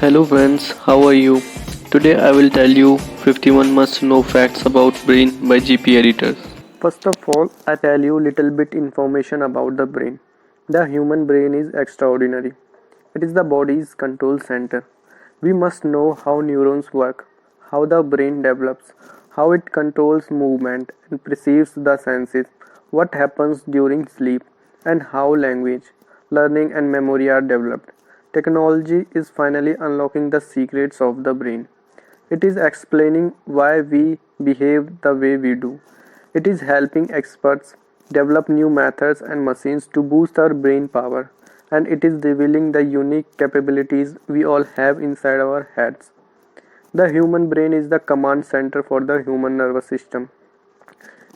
Hello friends, how are you? Today I will tell you 51 must know facts about brain by GP editors. First of all, I tell you little bit information about the brain. The human brain is extraordinary. It is the body's control center. We must know how neurons work, how the brain develops, how it controls movement and perceives the senses, what happens during sleep, and how language, learning, and memory are developed. Technology is finally unlocking the secrets of the brain. It is explaining why we behave the way we do. It is helping experts develop new methods and machines to boost our brain power, and it is revealing the unique capabilities we all have inside our heads. The human brain is the command center for the human nervous system.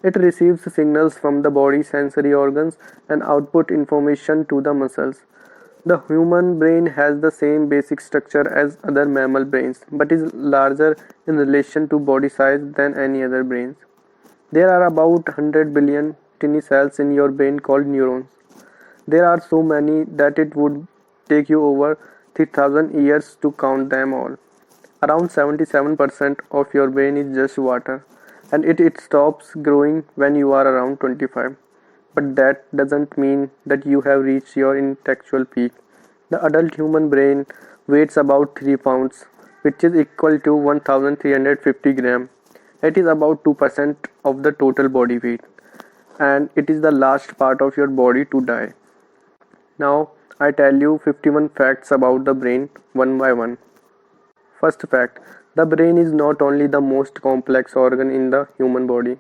It receives signals from the body's sensory organs and output information to the muscles. The human brain has the same basic structure as other mammal brains but is larger in relation to body size than any other brains. There are about 100 billion tiny cells in your brain called neurons. There are so many that it would take you over 3000 years to count them all. Around 77% of your brain is just water, and it stops growing when you are around 25. But that doesn't mean that you have reached your intellectual peak. The adult human brain weighs about 3 pounds, which is equal to 1350 grams. It is about 2% of the total body weight, and it is the last part of your body to die. Now, I tell you 51 facts about the brain one by one. First fact, the brain is not only the most complex organ in the human body,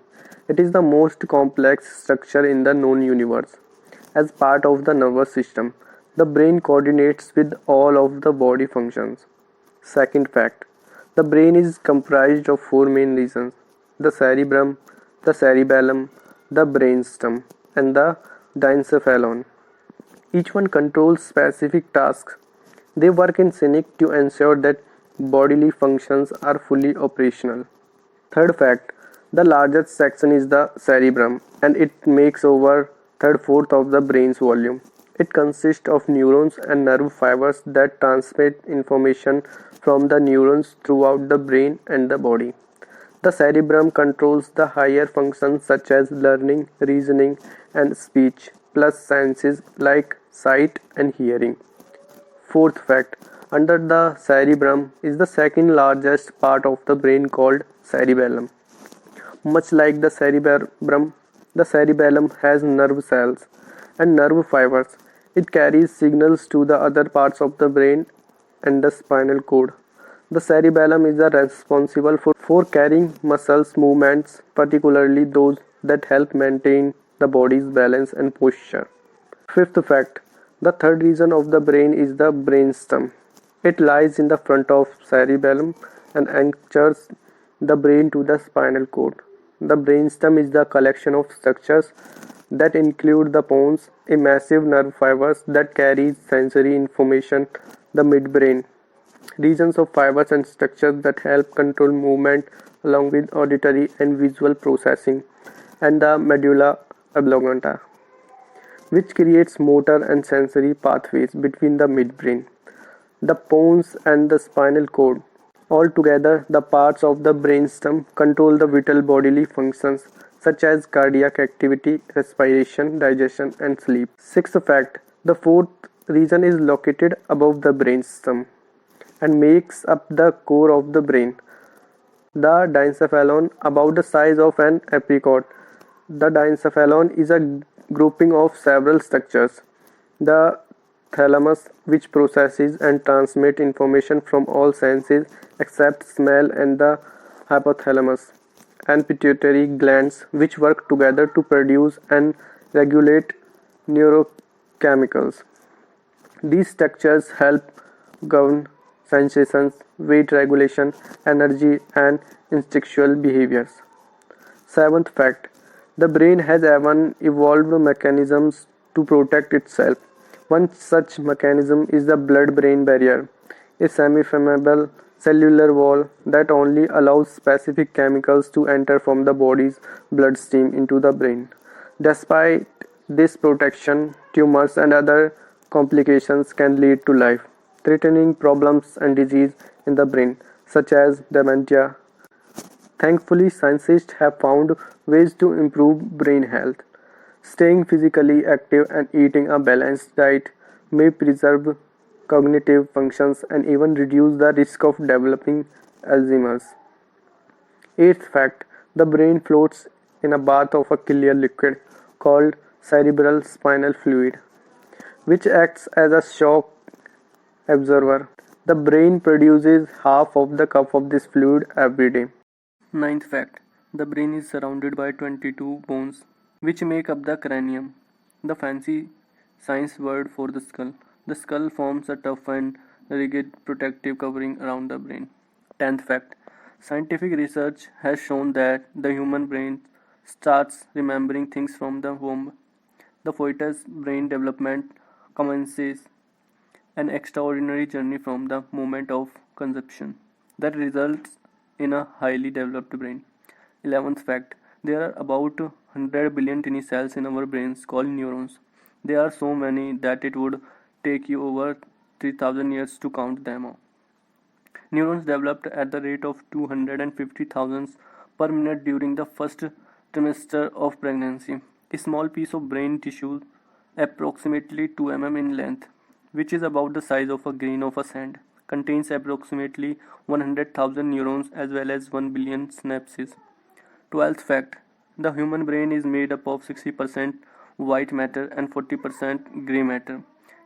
it is the most complex structure in the known universe. As part of the nervous system, the brain coordinates with all of the body functions. Second fact, the brain is comprised of four main regions: the cerebrum, the cerebellum, the brainstem, and the diencephalon. Each one controls specific tasks. They work in sync to ensure that bodily functions are fully operational. Third fact, the largest section is the cerebrum, and it makes over third-fourth of the brain's volume. It consists of neurons and nerve fibers that transmit information from the neurons throughout the brain and the body. The cerebrum controls the higher functions such as learning, reasoning, and speech, plus senses like sight and hearing. Fourth fact, under the cerebrum is the second largest part of the brain called cerebellum. Much like the cerebellum has nerve cells and nerve fibers. It carries signals to the other parts of the brain and the spinal cord. The cerebellum is responsible for carrying muscles movements, particularly those that help maintain the body's balance and posture. Fifth fact, the third region of the brain is the brainstem. It lies in the front of cerebellum and anchors the brain to the spinal cord. The brainstem is the collection of structures that include the pons, a massive nerve fibers that carries sensory information, the midbrain, regions of fibers and structures that help control movement along with auditory and visual processing, and the medulla oblongata, which creates motor and sensory pathways between the midbrain, the pons, and the spinal cord. Altogether, the parts of the brainstem control the vital bodily functions such as cardiac activity, respiration, digestion, and sleep. Sixth fact, the fourth region is located above the brainstem and makes up the core of the brain. The diencephalon, about the size of an apricot. The diencephalon is a grouping of several structures. The thalamus, which processes and transmits information from all senses except smell, and the hypothalamus and pituitary glands, which work together to produce and regulate neurochemicals. These structures help govern sensations, weight regulation, energy, and instinctual behaviors. Seventh fact, the brain has even evolved mechanisms to protect itself. One such mechanism is the blood-brain barrier, a semi-permeable cellular wall that only allows specific chemicals to enter from the body's bloodstream into the brain. Despite this protection, tumors and other complications can lead to life. threatening problems and disease in the brain, such as dementia. Thankfully, scientists have found ways to improve brain health. Staying physically active and eating a balanced diet may preserve cognitive functions and even reduce the risk of developing Alzheimer's. Eighth fact, the brain floats in a bath of a clear liquid called cerebral spinal fluid, which acts as a shock absorber. The brain produces half of the cup of this fluid every day. Ninth fact, the brain is surrounded by 22 bones, which make up the cranium, the fancy science word for the skull. The skull forms a tough and rigid protective covering around the brain. Tenth fact, scientific research has shown that the human brain starts remembering things from the womb. The fetus brain development commences an extraordinary journey from the moment of conception that results in a highly developed brain. 11th fact, there are about 100 billion tiny cells in our brains called neurons. There are so many that it would take you over 3000 years to count them all. Neurons developed at the rate of 250,000 per minute during the first trimester of pregnancy. A small piece of brain tissue, approximately 2 mm in length, which is about the size of a grain of sand, contains approximately 100,000 neurons as well as 1 billion synapses. 12th fact, the human brain is made up of 60% white matter and 40% gray matter.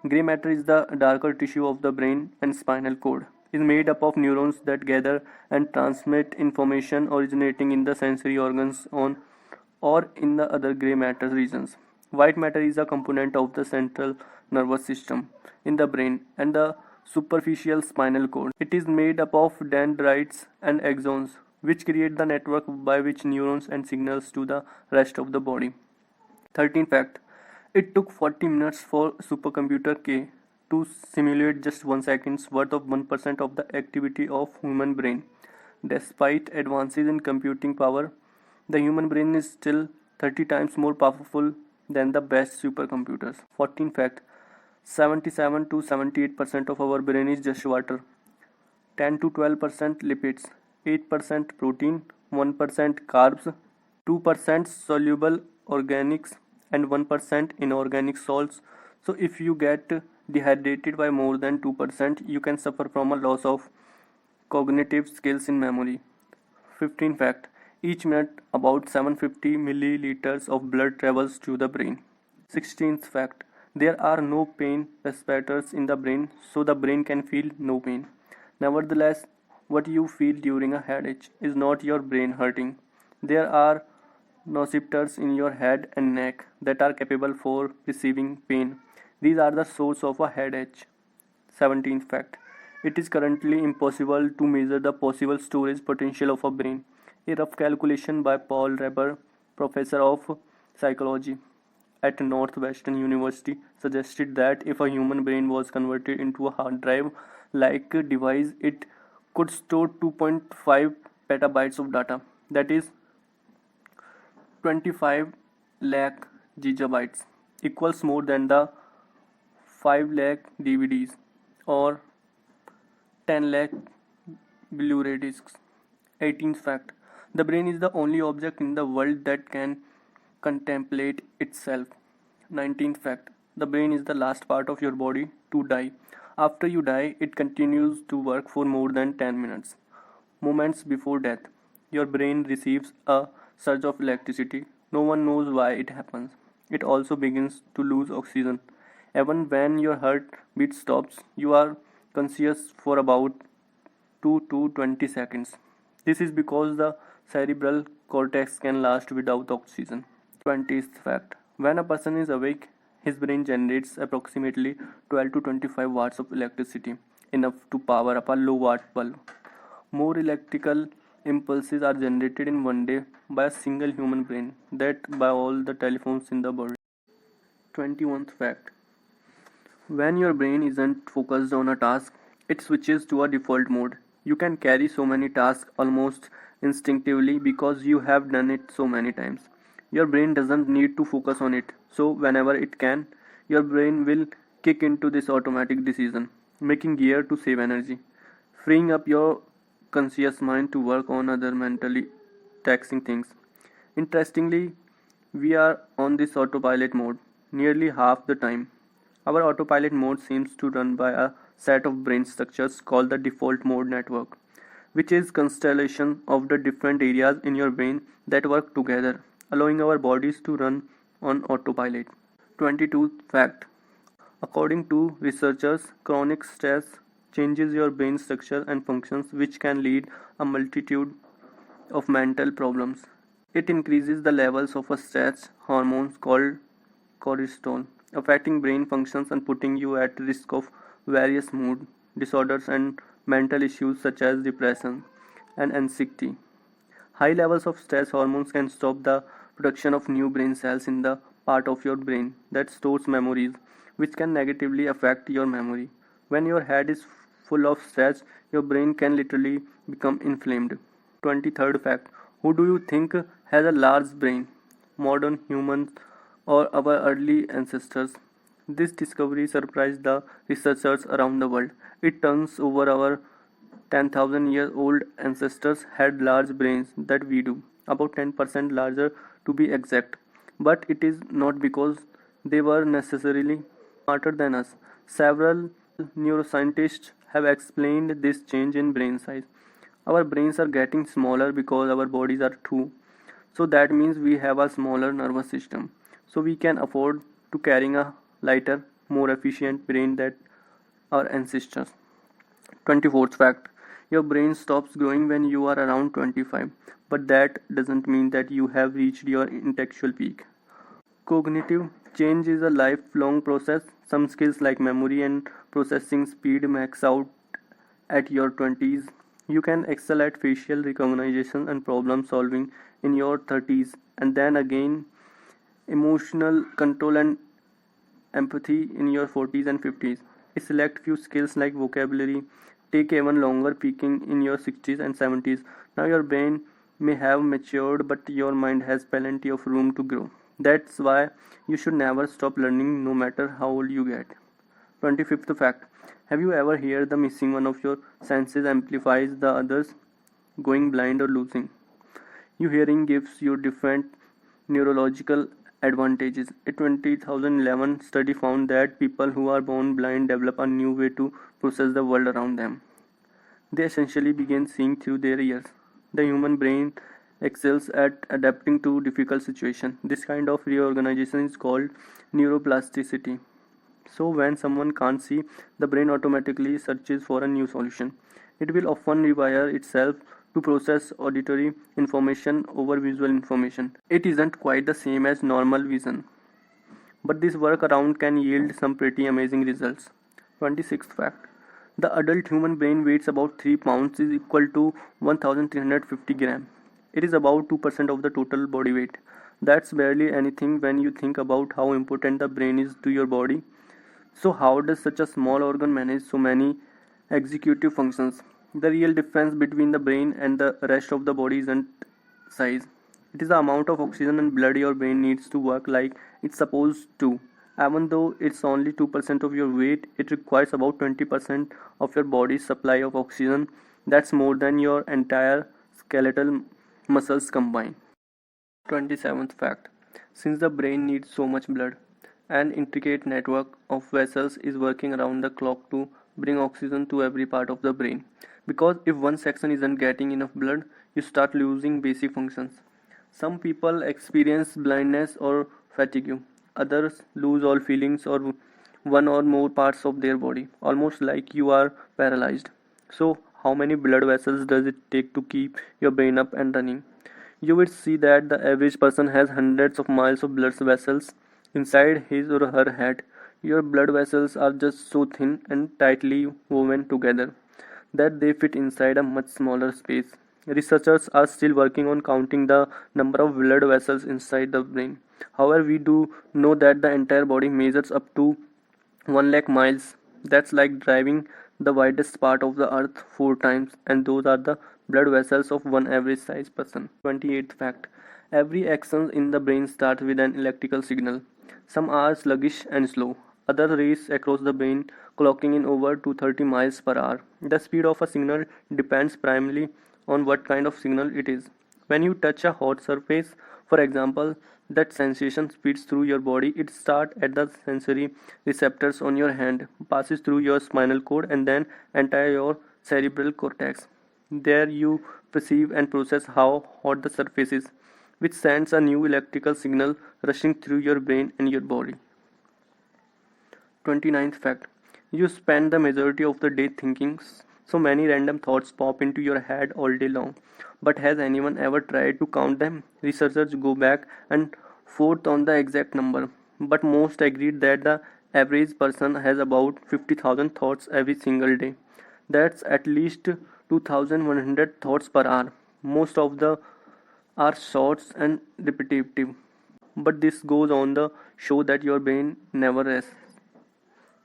Gray matter is the darker tissue of the brain and spinal cord. Is made up of neurons that gather and transmit information originating in the sensory organs on or in the other gray matter regions. White matter is a component of the central nervous system in the brain and the superficial spinal cord. It is made up of dendrites and axons, which create the network by which neurons and signals to the rest of the body. 13th fact, it took 40 minutes for supercomputer K to simulate just 1 second's worth of 1% of the activity of human brain. Despite advances in computing power, the human brain is still 30 times more powerful than the best supercomputers. 14th fact, 77 to 78% of our brain is just water, 10 to 12% lipids, 8% protein, 1% carbs, 2% soluble organics, and 1% inorganic salts. So if you get dehydrated by more than 2%, you can suffer from a loss of cognitive skills in memory. 15th fact, each minute about 750 milliliters of blood travels to the brain. 16th fact, there are no pain receptors in the brain, so the brain can feel no pain. Nevertheless, what you feel during a headache is not your brain hurting. There are nociceptors in your head and neck that are capable for receiving pain. These are the source of a headache. 17th fact, it is currently impossible to measure the possible storage potential of a brain. A rough calculation by Paul Reber, professor of psychology at Northwestern University, suggested that if a human brain was converted into a hard drive like device, it could store 2.5 petabytes of data, that is 25 lakh gigabytes, equals more than the 5 lakh DVDs or 10 lakh Blu-ray discs. 18th fact, the brain is the only object in the world that can contemplate itself. 19th fact, the brain is the last part of your body to die. After you die, it continues to work for more than 10 minutes. Moments before death, your brain receives a surge of electricity. No one knows why it happens. It also begins to lose oxygen. Even when your heartbeat stops, you are conscious for about 2 to 20 seconds. This is because the cerebral cortex can last without oxygen. 20th fact, when a person is awake, his brain generates approximately 12 to 25 watts of electricity, enough to power up a low watt bulb. More electrical impulses are generated in one day by a single human brain than by all the telephones in the world. 21st fact, when your brain isn't focused on a task, it switches to a default mode. You can carry so many tasks almost instinctively because you have done it so many times. Your brain doesn't need to focus on it, so whenever it can, your brain will kick into this automatic decision. making gear to save energy, freeing up your conscious mind to work on other mentally taxing things. Interestingly, we are on this autopilot mode nearly half the time. Our autopilot mode seems to run by a set of brain structures called the default mode network, which is constellation of the different areas in your brain that work together, allowing our bodies to run on autopilot. 22 fact. According to researchers, chronic stress changes your brain structure and functions, which can lead a multitude of mental problems. It increases the levels of a stress hormone called cortisol, affecting brain functions and putting you at risk of various mood disorders and mental issues such as depression and anxiety. High levels of stress hormones can stop the production of new brain cells in the part of your brain that stores memories, which can negatively affect your memory. When your head is full of stress, your brain can literally become inflamed. 23rd fact. Who do you think has a large brain? Modern humans or our early ancestors? This discovery surprised the researchers around the world. It turns over our 10,000-year-old ancestors had large brains that we do, about 10% larger to be exact. But it is not because they were necessarily smarter than us. Several neuroscientists have explained this change in brain size. Our brains are getting smaller because our bodies are too. So that means we have a smaller nervous system. So we can afford to carrying a lighter, more efficient brain than our ancestors. 24th fact. Your brain stops growing when you are around 25, but that doesn't mean that you have reached your intellectual peak. Cognitive change is a lifelong process. Some skills like memory and processing speed max out at your 20s. You can excel at facial recognition and problem solving in your 30s, and then again emotional control and empathy in your 40s and 50s. A select few skills like vocabulary take even longer peaking in your 60s and 70s. Now your brain may have matured, but your mind has plenty of room to grow. That's why you should never stop learning no matter how old you get. 25th fact. Have you ever heard the missing one of your senses amplifies the others, going blind or losing? Your hearing gives you different neurological advantages. A 2011 study found that people who are born blind develop a new way to process the world around them. They essentially begin seeing through their ears. The human brain excels at adapting to difficult situations. This kind of reorganization is called neuroplasticity. So when someone can't see, the brain automatically searches for a new solution. It will often rewire itself to process auditory information over visual information. It isn't quite the same as normal vision, but this workaround can yield some pretty amazing results. 26th fact. The adult human brain weighs about 3 pounds is equal to 1350 grams. It is about 2% of the total body weight. That's barely anything when you think about how important the brain is to your body. So how does such a small organ manage so many executive functions? The real difference between the brain and the rest of the body isn't size. It is the amount of oxygen and blood your brain needs to work like it's supposed to. Even though it's only 2% of your weight, it requires about 20% of your body's supply of oxygen. That's more than your entire skeletal muscles combined. 27th fact. Since the brain needs so much blood, an intricate network of vessels is working around the clock to bring oxygen to every part of the brain. Because if one section isn't getting enough blood, you start losing basic functions. Some people experience blindness or fatigue. Others lose all feelings or one or more parts of their body, almost like you are paralyzed. So, how many blood vessels does it take to keep your brain up and running? You will see that the average person has hundreds of miles of blood vessels inside his or her head. Your blood vessels are just so thin and tightly woven together that they fit inside a much smaller space. Researchers are still working on counting the number of blood vessels inside the brain. However, we do know that the entire body measures up to 1 lakh miles. That's like driving the widest part of the earth 4 times, and those are the blood vessels of one average sized person. 28th fact. Every action in the brain starts with an electrical signal. Some are sluggish and slow, Others race across the brain, clocking in over 230 miles per hour. The speed of a signal depends primarily on what kind of signal it is. When you touch a hot surface, for example, that sensation speeds through your body. It starts at the sensory receptors on your hand, passes through your spinal cord, and then enters your cerebral cortex. There you perceive and process how hot the surface is, which sends a new electrical signal rushing through your brain and your body. 29th fact. You spend the majority of the day thinking, so many random thoughts pop into your head all day long. But has anyone ever tried to count them? Researchers go back and forth on the exact number, but most agreed that the average person has about 50,000 thoughts every single day. That's at least 2,100 thoughts per hour. Most of the are short and repetitive, but this goes on the show that your brain never rests.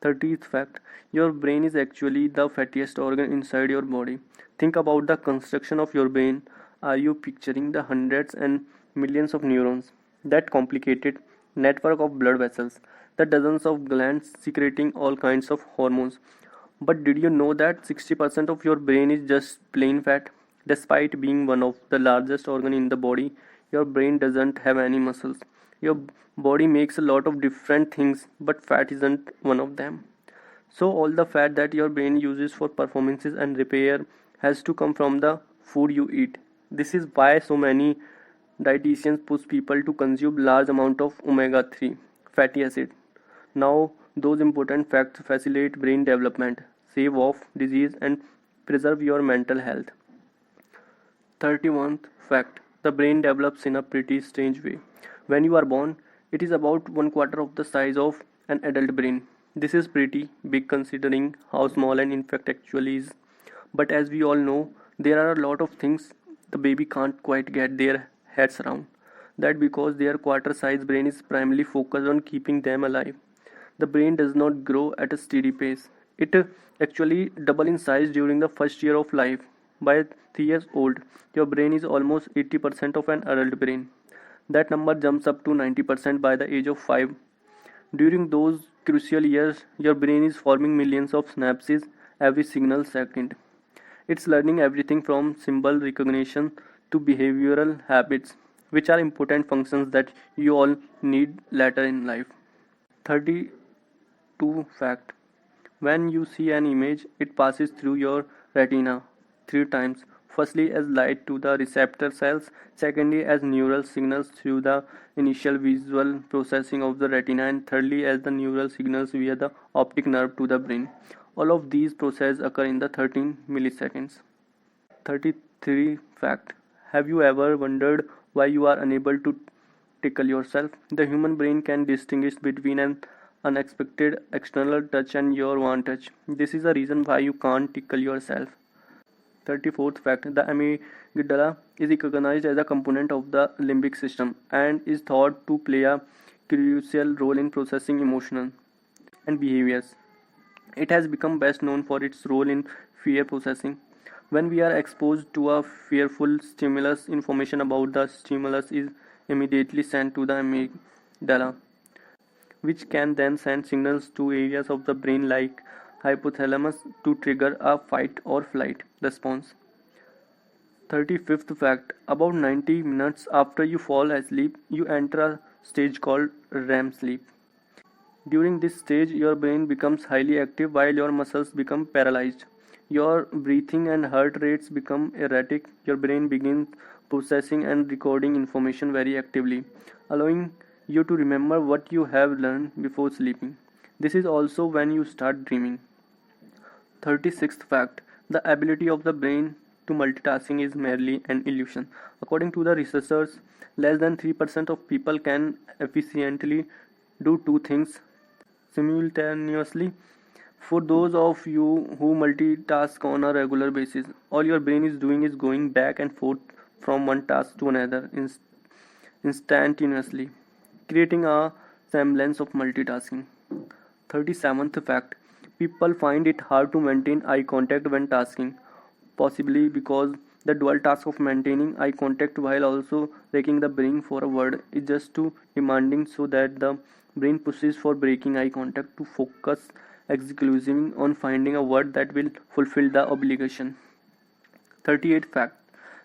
30th fact. Your brain is actually the fattiest organ inside your body. Think about the construction of your brain. Are you picturing the hundreds and millions of neurons? That complicated network of blood vessels, the dozens of glands secreting all kinds of hormones. But did you know that 60% of your brain is just plain fat? Despite being one of the largest organ in the body, your brain doesn't have any muscles. Your body makes a lot of different things, but fat isn't one of them. So all the fat that your brain uses for performances and repair has to come from the food you eat. This is why so many dietitians push people to consume large amount of omega 3 fatty acid. Now those important facts facilitate brain development, save off disease and preserve your mental health. 31st fact. The brain develops in a pretty strange way. When you are born, it is about one quarter of the size of an adult brain. This is pretty big considering how small an infant actually is. But as we all know, there are a lot of things the baby can't quite get their heads around. That because their quarter size brain is primarily focused on keeping them alive. The brain does not grow at a steady pace. It actually double in size during the first year of life. By 3 years old, your brain is almost 80% of an adult brain. That number jumps up to 90% by the age of 5. During those crucial years, your brain is forming millions of synapses every single second. It's learning everything from symbol recognition to behavioral habits, which are important functions that you all need later in life. 32 fact. When you see an image, it passes through your retina 3 times. Firstly, as light to the receptor cells, secondly, as neural signals through the initial visual processing of the retina, and thirdly, as the neural signals via the optic nerve to the brain. All of these processes occur in the 13 milliseconds. 33 fact. Have you ever wondered why you are unable to tickle yourself? The human brain can distinguish between an unexpected external touch and your own touch. This is the reason why you can't tickle yourself. 34th fact. The amygdala is recognized as a component of the limbic system and is thought to play a crucial role in processing emotional and behaviors. It has become best known for its role in fear processing. When we are exposed to a fearful stimulus, information about the stimulus is immediately sent to the amygdala, which can then send signals to areas of the brain like hypothalamus to trigger a fight or flight response. 35th fact. About 90 minutes after you fall asleep, you enter a stage called REM sleep. During this stage, your brain becomes highly active while your muscles become paralyzed. Your breathing and heart rates become erratic. Your brain begins processing and recording information very actively, allowing you to remember what you have learned before sleeping. This is also when you start dreaming. 36th fact. The ability of the brain to multitasking is merely an illusion. According to the researchers, less than 3% of people can efficiently do two things simultaneously. For those of you who multitask on a regular basis, all your brain is doing is going back and forth from one task to another instantaneously, creating a semblance of multitasking. 37th fact. People find it hard to maintain eye contact when tasking, possibly because the dual task of maintaining eye contact while also racking the brain for a word is just too demanding, so that the Brain pushes for breaking eye contact to focus exclusively on finding a word that will fulfill the obligation. 38 fact.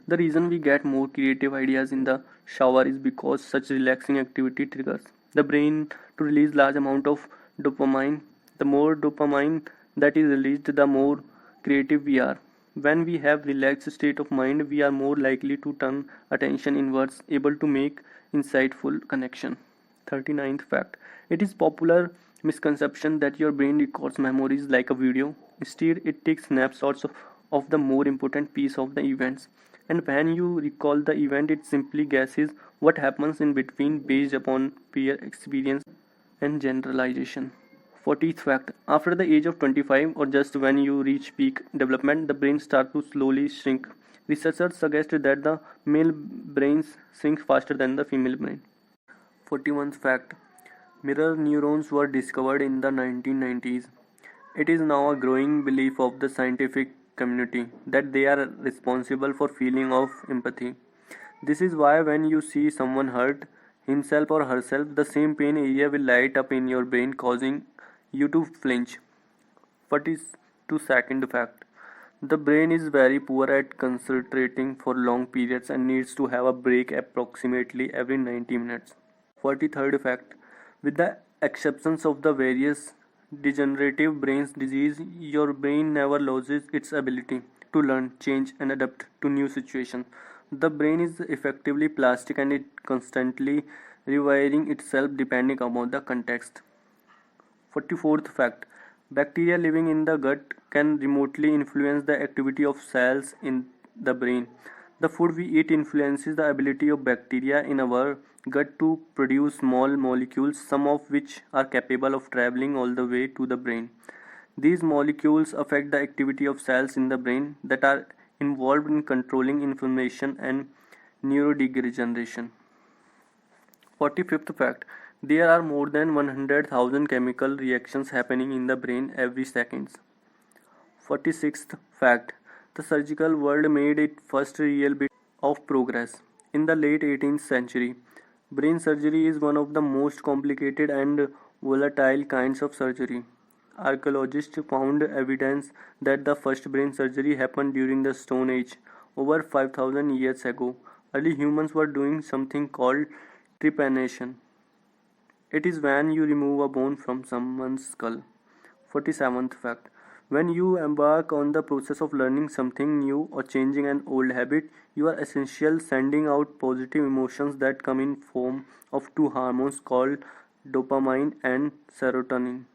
The reason we get more creative ideas in the shower is because such relaxing activity triggers the brain to release large amount of dopamine. The more dopamine that is released, the more creative we are. When we have relaxed state of mind, we are more likely to turn attention inwards, able to make insightful connection. 39th fact. It is popular misconception that your brain records memories like a video. Instead, it takes snapshots of the more important piece of the events. And when you recall the event, it simply guesses what happens in between based upon peer experience and generalization. 40th fact. After the age of 25 or just when you reach peak development, the brain starts to slowly shrink. Researchers suggest that the male brains shrink faster than the female brain. 41st fact. Mirror neurons were discovered in the 1990s. It is now a growing belief of the scientific community that they are responsible for feeling of empathy. This is why when you see someone hurt himself or herself, the same pain area will light up in your brain, causing you to flinch. 42nd fact. The brain is very poor at concentrating for long periods and needs to have a break approximately every 90 minutes. 43rd fact. With the exceptions of the various degenerative brain disease, your brain never loses its ability to learn, change, and adapt to new situations. The brain is effectively plastic and it constantly rewiring itself depending upon the context. 44th fact. Bacteria living in the gut can remotely influence the activity of cells in the brain. The food we eat influences the ability of bacteria in our gut to produce small molecules, some of which are capable of traveling all the way to the brain. These molecules affect the activity of cells in the brain that are involved in controlling inflammation and neurodegeneration. 45th fact. There are more than 100,000 chemical reactions happening in the brain every second. 46th fact. The surgical world made its first real bit of progress. In the late 18th century, brain surgery is one of the most complicated and volatile kinds of surgery. Archaeologists found evidence that the first brain surgery happened during the Stone Age, over 5,000 years ago. Early humans were doing something called trepanation. It is when you remove a bone from someone's skull. 47th fact. When you embark on the process of learning something new or changing an old habit, you are essentially sending out positive emotions that come in form of two hormones called dopamine and serotonin,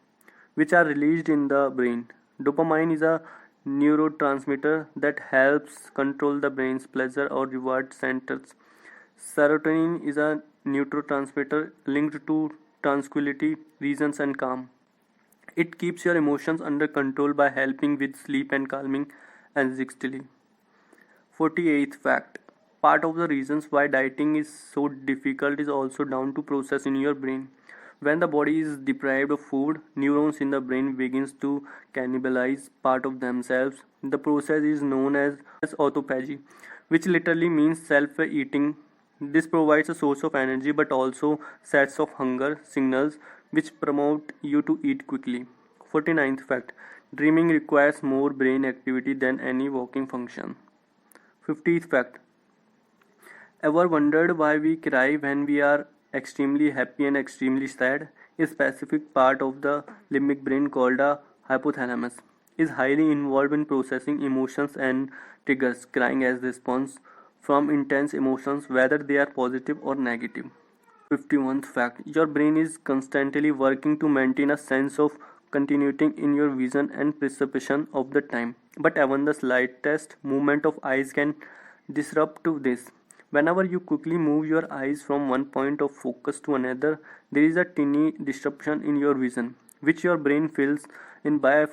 which are released in the brain. Dopamine is a neurotransmitter that helps control the brain's pleasure or reward centers. Serotonin is a neurotransmitter linked to tranquility, reasons, and calm. It keeps your emotions under control by helping with sleep and calming anxiety. 48th fact. Part of the reasons why dieting is so difficult is also down to process in your brain. When the body is deprived of food, neurons in the brain begins to cannibalize part of themselves. The process is known as autophagy, which literally means self-eating. This provides a source of energy but also sets off hunger signals which promote you to eat quickly. 49th fact. Dreaming requires more brain activity than any walking function. 50th fact. Ever wondered why we cry when we are extremely happy and extremely sad? A specific part of the limbic brain called a hypothalamus is highly involved in processing emotions and triggers crying as response from intense emotions, whether they are positive or negative. 51st fact. Your brain is constantly working to maintain a sense of continuity in your vision and perception of the time, but even the slightest movement of eyes can disrupt this. Whenever you quickly move your eyes from one point of focus to another, there is a tiny disruption in your vision, which your brain fills in by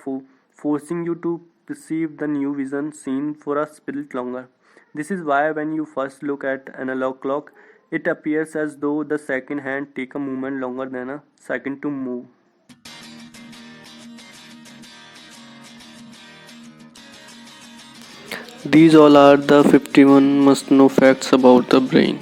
forcing you to perceive the new vision scene for a split longer. This is why when you first look at analog clock, it appears as though the second hand take a moment longer than a second to move. These all are the 51 must know facts about the brain.